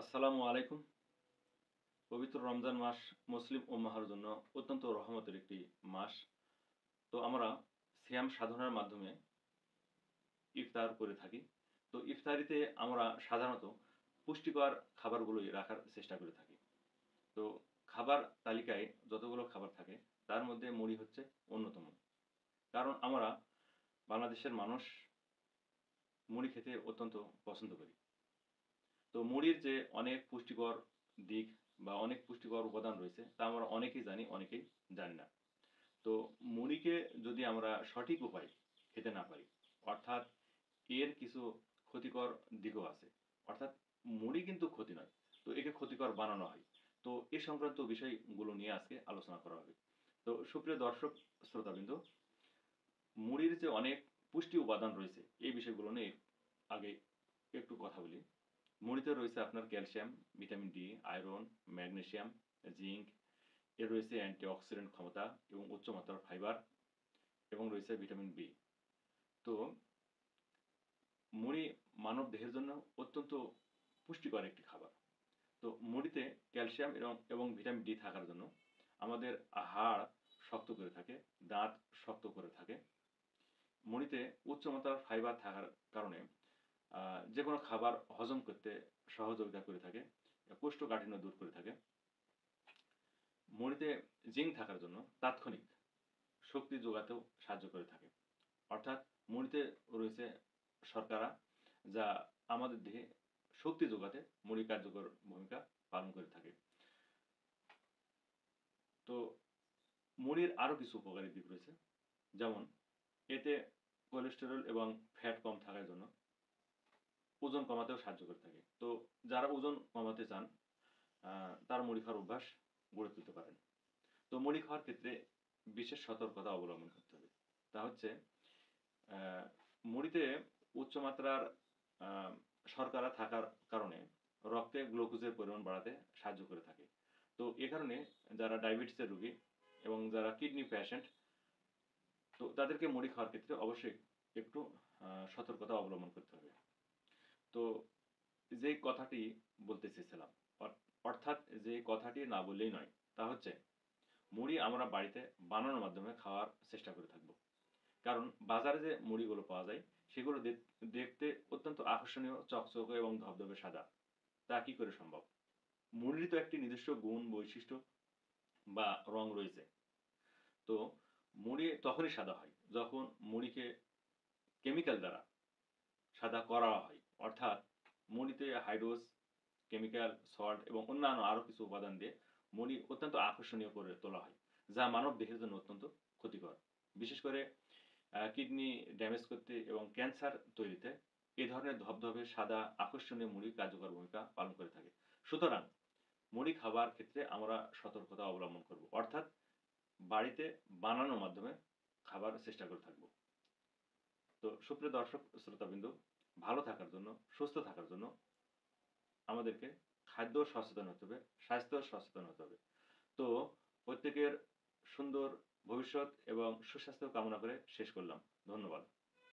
আসসালামু আলাইকুম। পবিত্র রমজান মাস মুসলিম উম্মাহর জন্য অত্যন্ত রহমতের একটি মাস। তো আমরা সিয়াম সাধনার মাধ্যমে ইফতার করে থাকি। তো ইফতারিতে আমরা সাধারণত পুষ্টিকর খাবারগুলোই রাখার চেষ্টা করে থাকি। তো খাবার তালিকায় যতগুলো খাবার থাকে তার মধ্যে মুড়ি হচ্ছে অন্যতম। কারণ আমরা বাংলাদেশের মানুষ মুড়ি খেতে অত্যন্ত পছন্দ করি। তো মুড়ির যে অনেক পুষ্টিকর দিক বা অনেক পুষ্টিকর উপাদান রয়েছে তা আমরা অনেকেই জানি, অনেকেই জানি না। তো মুড়িকে যদি আমরা সঠিক উপায়ে খেতে না পারি, অর্থাৎ এর কিছু ক্ষতিকর দিকও আছে। অর্থাৎ মুড়ি কিন্তু ক্ষতি নয়। তো একে ক্ষতিকর বানানো হয়। তো এ সংক্রান্ত বিষয়গুলো নিয়ে আজকে আলোচনা করা হবে। তো সুপ্রিয় দর্শক শ্রোতাবৃন্দ, মুড়ির যে অনেক পুষ্টি উপাদান রয়েছে এই বিষয়গুলো নিয়ে আগে একটু কথা বলি। মুড়িতে রয়েছে আপনার calcium, vitamin D, iron, magnesium, zinc, এর রয়েছে অ্যান্টিঅক্সিডেন্ট ক্ষমতা এবং উচ্চমাত্রার ফাইবার এবং রয়েছে ভিটামিন বি। তো মুড়ি মানব দেহের জন্য অত্যন্ত পুষ্টিকর একটি খাবার। তো মুড়িতে ক্যালসিয়াম এবং ভিটামিন ডি থাকার জন্য আমাদের হাড় শক্ত করে থাকে, দাঁত শক্ত করে থাকে। মুড়িতে উচ্চমাত্রার ফাইবার থাকার কারণে যেকোনো খাবার হজম করতে সহযোগিতা করে থাকে, কোষ্ঠকাঠিন্য দূর করে থাকে। মুড়িতে জিঙ্ক থাকার জন্য তাৎক্ষণিক শক্তি যোগাতেও সাহায্য করে থাকে। অর্থাৎ মুড়িতে রয়েছে শর্করা, যা আমাদের দেহে শক্তি যোগাতে মুড়ি কার্যকর ভূমিকা পালন করে থাকে। তো মুড়ির আরও কিছু উপকারী দিক রয়েছে, যেমন এতে কোলেস্টেরল এবং ফ্যাট কম থাকার জন্য ওজন কমাতেও সাহায্য করে থাকে। তো যারা ওজন কমাতে চান তারা মুড়ি খাওয়ার অভ্যাস গড়ে তুলতে পারেন। তো মুড়ি খাওয়ার ক্ষেত্রে বিশেষ সতর্কতা অবলম্বন করতে হবে। তা হচ্ছে মুড়িতে উচ্চমাত্রার আ শর্করা থাকার কারণে রক্তে গ্লুকোজের পরিমাণ বাড়াতে সাহায্য করে থাকে। তো এ কারণে যারা ডায়াবেটিসের রোগী এবং যারা কিডনি পেশেন্ট, তো তাদেরকে মুড়ি খাওয়ার ক্ষেত্রে অবশ্যই একটু সতর্কতা অবলম্বন করতে হবে। তো যেই কথাটি বলতে চেয়েছিলাম, অর্থাৎ যে কথাটি না বললেই নয়, তা হচ্ছে মুড়ি আমরা বাড়িতে বানানোর মাধ্যমে খাওয়ার চেষ্টা করে থাকব। কারণ বাজারে যে মুড়িগুলো পাওয়া যায় সেগুলো দেখতে অত্যন্ত আকর্ষণীয়, চকচকে এবং ধবধবে সাদা। তা কি করে সম্ভব? মুড়ির তো একটি নিজস্ব গুণ, বৈশিষ্ট্য বা রং রয়েছে। তো মুড়ি তখনই সাদা হয় যখন মুড়িকে কেমিক্যাল দ্বারা সাদা করা হয়। অর্থাৎ মুড়িতে হাইড্রোজ, কেমিক্যাল, সল্ট এবং অন্যান্য আরও কিছু উপাদান দিয়ে মুড়ি অত্যন্ত আকর্ষণীয় করে তোলা হয়, যা মানব দেহের জন্য অত্যন্ত ক্ষতিকর। বিশেষ করে কিডনি ড্যামেজ করতে এবং ক্যান্সার তৈরিতে এ ধরনের ধবধবে সাদা আকর্ষণীয় মুড়ি কার্যকর ভূমিকা পালন করে থাকে। সুতরাং মুড়ি খাবার ক্ষেত্রে আমরা সতর্কতা অবলম্বন করব। অর্থাৎ বাড়িতে বানানোর মাধ্যমে খাবার চেষ্টা করে থাকব। তো সুপ্রিয় দর্শক শ্রোতাবৃন্দ, ভালো থাকার জন্য, সুস্থ থাকার জন্য আমাদেরকে খাদ্য সচেতন হতে হবে, স্বাস্থ্য সচেতন হতে হবে। তো প্রত্যেকের সুন্দর ভবিষ্যৎ এবং সুস্বাস্থ্য কামনা করে শেষ করলাম। ধন্যবাদ।